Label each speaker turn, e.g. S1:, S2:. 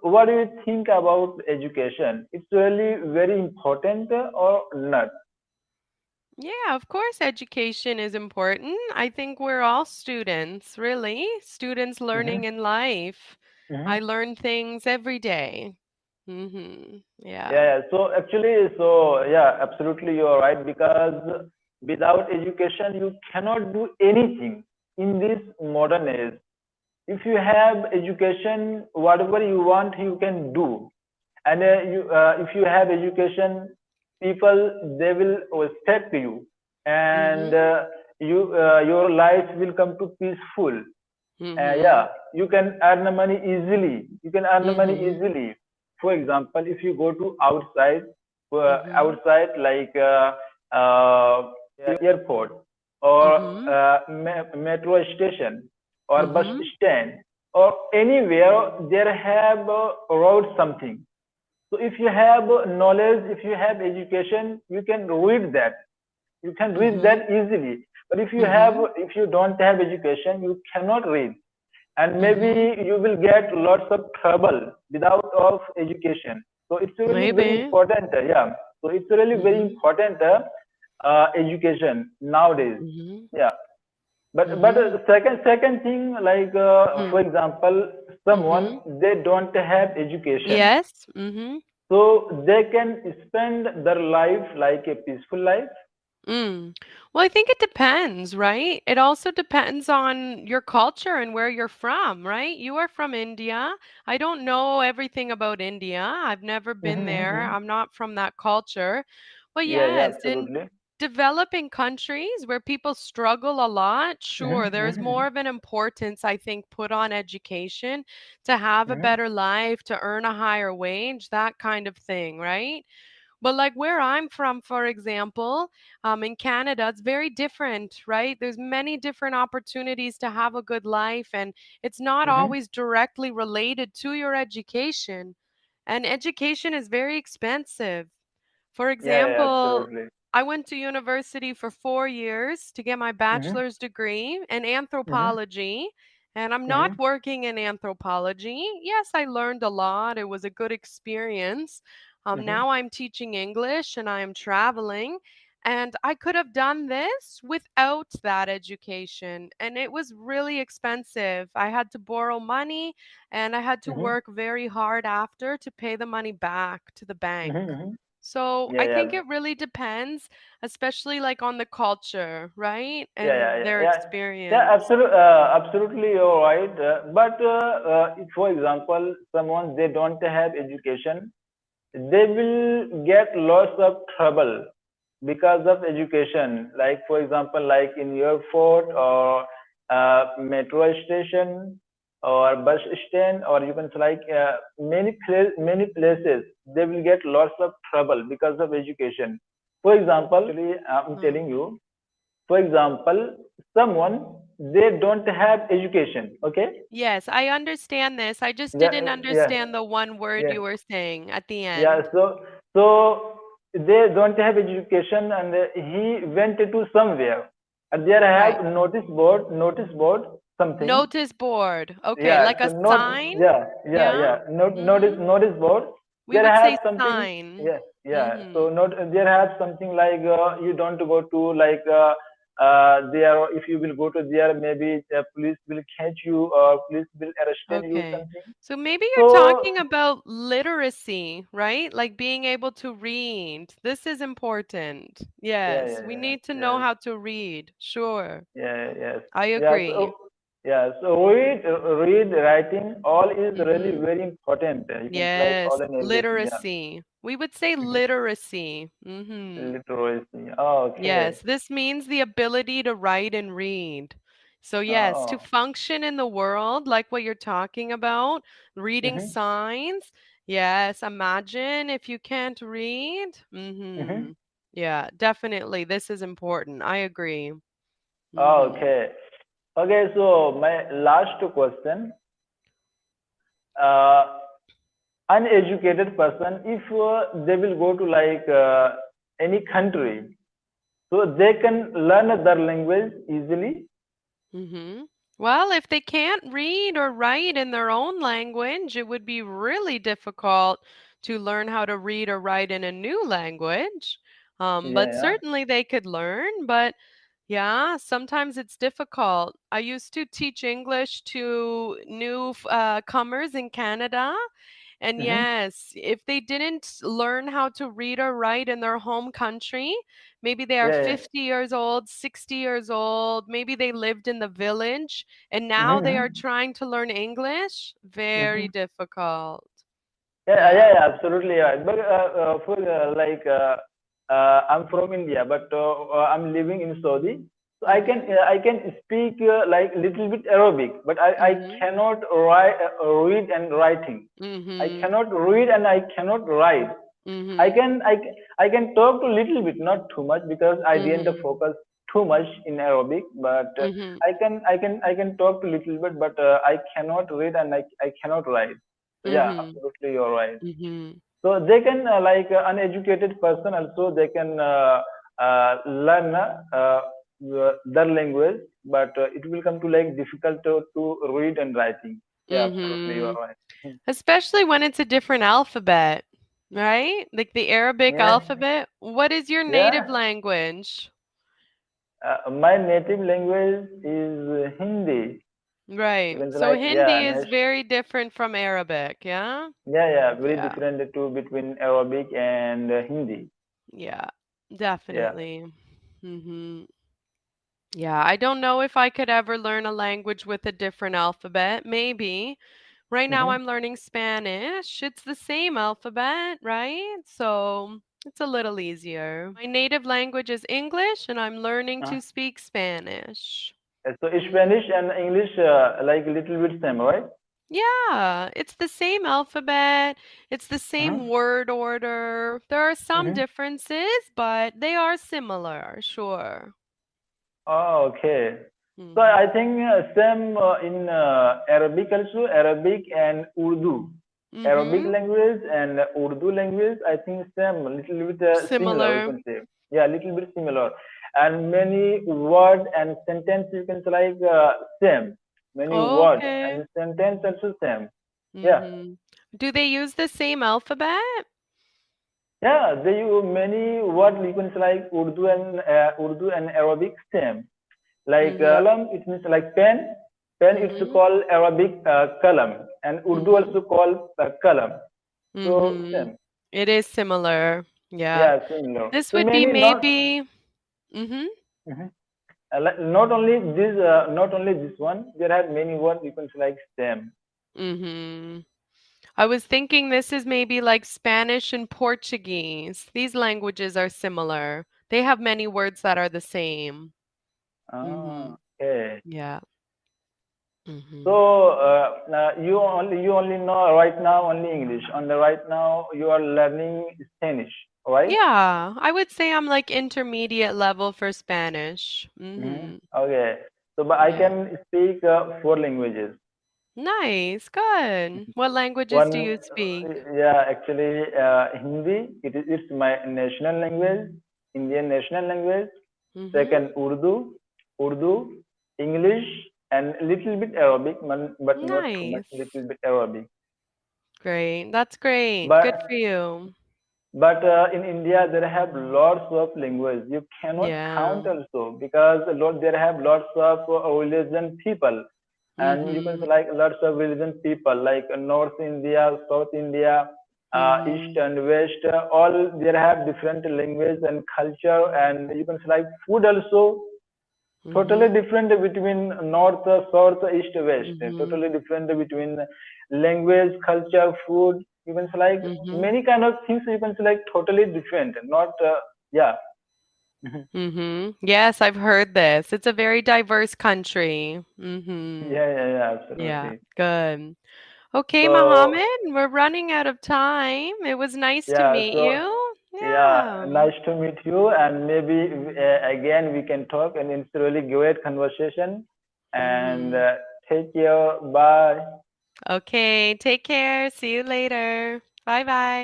S1: what do you think about education? It's really very important or not?
S2: Yeah, of course, education is important. I think we're all students, really. Students
S1: Mm-hmm.
S2: learning in life.
S1: Mm-hmm.
S2: I learn things every day.
S1: Yeah,
S2: Yeah.
S1: yeah. So actually, so yeah, absolutely, you're right. Because without education, you cannot do anything in this modern age. If you have education, whatever you want, you can do. And if you have education, people they will respect you, and
S2: Mm-hmm.
S1: your life will come to peaceful.
S2: Mm-hmm.
S1: Yeah, you can earn the money easily. You can earn the money
S2: Mm-hmm.
S1: easily. For example, if you go to
S2: Mm-hmm.
S1: outside like airport or
S2: Mm-hmm.
S1: metro station or bus
S2: Mm-hmm.
S1: stand or anywhere, there have wrote something. So if you have knowledge, if you have education, you can read that. You can read
S2: Mm-hmm.
S1: that easily. But
S2: Mm-hmm.
S1: if you don't have education, you cannot read, and
S2: Mm-hmm.
S1: maybe you will get lots of trouble without of education. So it's really very
S2: Maybe.
S1: important. Yeah. So it's really very
S2: Mm-hmm.
S1: important education nowadays.
S2: Mm-hmm.
S1: Yeah. But
S2: Mm-hmm.
S1: second thing, like for example,
S2: Mm-hmm.
S1: someone they don't have education,
S2: Yes. Mm-hmm.
S1: so they can spend their life like a peaceful life.
S2: Mm. Well, I think it depends, right? It also depends on your culture and where you're from, right? You are from India. I don't know everything about India. I've never been there.
S1: Mm-hmm.
S2: I'm not from that culture. But
S1: Yeah, yeah,
S2: yes, in
S1: absolutely.
S2: developing countries where people struggle a lot, sure,
S1: Mm-hmm.
S2: there's
S1: Mm-hmm.
S2: more of an importance, I think, put on education to have a
S1: Mm-hmm.
S2: better life, to earn a higher wage, that kind of thing, right? But like where I'm from, for example, in Canada, it's very different, right? There's many different opportunities to have a good life, and it's not
S1: Mm-hmm.
S2: always directly related to your education. And education is very expensive. For
S1: Yeah, yeah,
S2: example,
S1: absolutely.
S2: I went to university for 4 years to get my
S1: Mm-hmm.
S2: bachelor's degree in
S1: Mm-hmm.
S2: anthropology. And I'm not
S1: Mm-hmm.
S2: working in anthropology. Yes, I learned a lot. It was a good experience.
S1: Mm-hmm.
S2: Now I'm teaching English and I am traveling. And I could have done this without that education. And it was really expensive. I had to borrow money and I had to
S1: Mm-hmm.
S2: work very hard after to pay the money back to the bank.
S1: Mm-hmm.
S2: So
S1: Yeah,
S2: I
S1: yeah,
S2: think it really depends, especially like on the culture, right?
S1: yeah, yeah,
S2: And
S1: yeah,
S2: their
S1: yeah, yeah.
S2: experience.
S1: Absolutely, you're right. But if, for example, someone they don't have education, they will get lots of trouble because of education. Like for example, like in airport or metro station or bus stand, or you can say like many places, they will get lots of trouble because of education. For example, actually, I'm telling
S2: Um,
S1: you. For example, someone they don't have education. Okay.
S2: yes, I understand this. I just
S1: Yeah,
S2: didn't
S1: yeah,
S2: understand the one word
S1: yeah.
S2: you were saying at the
S1: Yeah,
S2: end.
S1: so they don't have education, and he went to somewhere, and there I
S2: Right.
S1: have notice board, something.
S2: Notice board. Okay,
S1: Yeah,
S2: like
S1: so
S2: a
S1: not
S2: sign?
S1: yeah, yeah,
S2: Yeah?
S1: yeah.
S2: Mm-hmm.
S1: Notice board.
S2: We
S1: There
S2: would
S1: I have
S2: say
S1: something.
S2: sign.
S1: Yeah, yeah.
S2: Mm-hmm.
S1: So not there I have something like you don't go to like there. If you will go to there, maybe the police will catch you or police will arrest you
S2: Okay.
S1: something.
S2: So maybe you're
S1: So
S2: talking about literacy, right? Like being able to read. This is important.
S1: yeah,
S2: Yes,
S1: yeah,
S2: we
S1: yeah,
S2: need to know
S1: yes.
S2: how to read. Sure.
S1: Yeah, yes.
S2: I
S1: Yeah,
S2: agree.
S1: so yeah, so read, writing, all is really
S2: Mm-hmm.
S1: very important. You can like
S2: Yes,
S1: all and everything. Yeah.
S2: literacy. We would say
S1: Mhm.
S2: literacy. Mm-hmm.
S1: Literacy. Oh, okay.
S2: Yes, this means the ability to write and read. So, yes, to
S1: Oh.
S2: function in the world, like what you're talking about, reading
S1: Mm-hmm.
S2: signs. Yes, imagine if you can't read.
S1: Mm-hmm.
S2: Mm-hmm. Yeah, definitely. This is important. I agree.
S1: Oh,
S2: Mm-hmm.
S1: okay. Okay, so my last question. Uh, Uneducated person, if they will go to like any country, so they can learn their language easily.
S2: Mm-hmm. Well, if they can't read or write in their own language, it would be really difficult to learn how to read or write in a new language.
S1: Yeah,
S2: But
S1: yeah.
S2: certainly they could learn. But yeah, sometimes it's difficult. I used to teach English to new comers in Canada. And
S1: Mm-hmm.
S2: yes, if they didn't learn how to read or write in their home country, maybe they are
S1: Yeah, yeah.
S2: 50 years old, 60 years old, maybe they lived in the village and now they are
S1: Mm-hmm.
S2: trying to learn English, very
S1: Mm-hmm.
S2: difficult.
S1: Yeah,
S2: Yeah.
S1: yeah, yeah, absolutely right. But for I'm from India, but I'm living in Saudi. So
S2: Mhm.
S1: I can speak like little bit Arabic, but I
S2: Mhm.
S1: cannot read and writing. I
S2: Mhm.
S1: cannot read and I cannot write. I
S2: Mhm.
S1: can I, ca- I can talk to little bit, not too much, because I didn't
S2: Mhm.
S1: focus too much in Arabic. But
S2: Mhm.
S1: I can talk to little bit, but I cannot read and I cannot write. So yeah,
S2: Mhm.
S1: absolutely, you're right.
S2: Mhm.
S1: So they can uneducated person also they can learn their language, but it will come to like difficult to read and writing. Yeah, absolutely, you're
S2: Mhm.
S1: right.
S2: Especially when it's a different alphabet, right? Like the Arabic
S1: Yeah,
S2: alphabet. What is your native
S1: yeah.
S2: language?
S1: My native language is Hindi. You
S2: Right.
S1: can say
S2: So
S1: like yeah,
S2: Hindi is very different from Arabic, yeah?
S1: yeah, yeah. Very
S2: Yeah.
S1: different too between Arabic and Hindi.
S2: Yeah.
S1: Yeah.
S2: Definitely. Mhm. Yeah, I don't know if I could ever learn a language with a different alphabet. Maybe. Right now
S1: Mm-hmm.
S2: I'm learning Spanish. It's the same alphabet, right? So it's a little easier. My native language is English and I'm learning
S1: Uh,
S2: to speak Spanish.
S1: so
S2: Mm.
S1: Spanish and English like little bit same, right?
S2: Yeah, it's the same alphabet. It's the
S1: Uh-huh.
S2: same word order. There are some
S1: Mm-hmm.
S2: differences, but they are similar, sure.
S1: Oh, okay. So I
S2: Mhm.
S1: think same in Arabic also, Arabic and Urdu. Arabic
S2: Mhm.
S1: language and Urdu language, I think same, little bit similar, you
S2: Similar.
S1: can say. Yeah, little bit similar. And many word and sentence you can say like same. Many word
S2: Okay.
S1: and sentence also same. Yeah.
S2: Mhm. Do they use the same alphabet?
S1: Yeah, they use many word you can say like Urdu and Arabic same. Like
S2: Mhm.
S1: kalam, it means like pen. Pen it's
S2: Mhm.
S1: called Arabic kalam, and Urdu
S2: Mhm.
S1: also called kalam. So
S2: Mhm.
S1: same.
S2: It is similar. Yeah.
S1: Yeah, similar.
S2: This
S1: So
S2: would be
S1: many not.
S2: maybe mhm.
S1: Mhm. Not only this one. There are many words you can say like same.
S2: Mhm. I was thinking this is maybe like Spanish and Portuguese. These languages are similar. They have many words that are the same.
S1: Ah,
S2: Mhm.
S1: okay.
S2: Yeah.
S1: So
S2: Mhm.
S1: you only know right now only English. On the right now you are learning Spanish, right?
S2: Yeah, I would say I'm like intermediate level for Spanish.
S1: Hmm.
S2: Mhm.
S1: Okay. So, but I
S2: Yeah.
S1: can speak four languages.
S2: Nice. Good. What languages do
S1: One,
S2: you speak?
S1: yeah, actually, Hindi. It's my national language, Indian national language.
S2: Mhm.
S1: Second, Urdu, English, and little bit Arabic, but not too much.
S2: Nice.
S1: Little bit Arabic.
S2: Great. That's great. Good for
S1: But
S2: you.
S1: in India there have lots of language. You cannot count
S2: Yeah.
S1: also because there have lots of religion people, and you can say
S2: Mhm.
S1: like lots of religion people like North India, South India, East
S2: Mhm.
S1: and West. All there have different language and culture, and you can say like food also totally
S2: Mhm.
S1: different between north, south, east, west.
S2: Mhm.
S1: Totally different between language, culture, food. You can say like
S2: Mhm.
S1: many kind of things. You can say like totally different. Not yeah. Mhm.
S2: Mhm. Yes, I've heard this. It's a very diverse country. Mhm.
S1: Yeah, yeah, yeah,
S2: Yeah,
S1: absolutely.
S2: good. Okay,
S1: So
S2: Mohammed, we're running out of time. It was nice to
S1: yeah,
S2: meet
S1: so
S2: you.
S1: yeah,
S2: Yeah.
S1: nice to meet you, and maybe again we can talk, and it's really great conversation. And
S2: Mhm.
S1: take care. Bye.
S2: Okay, take care. See you later. Bye-bye.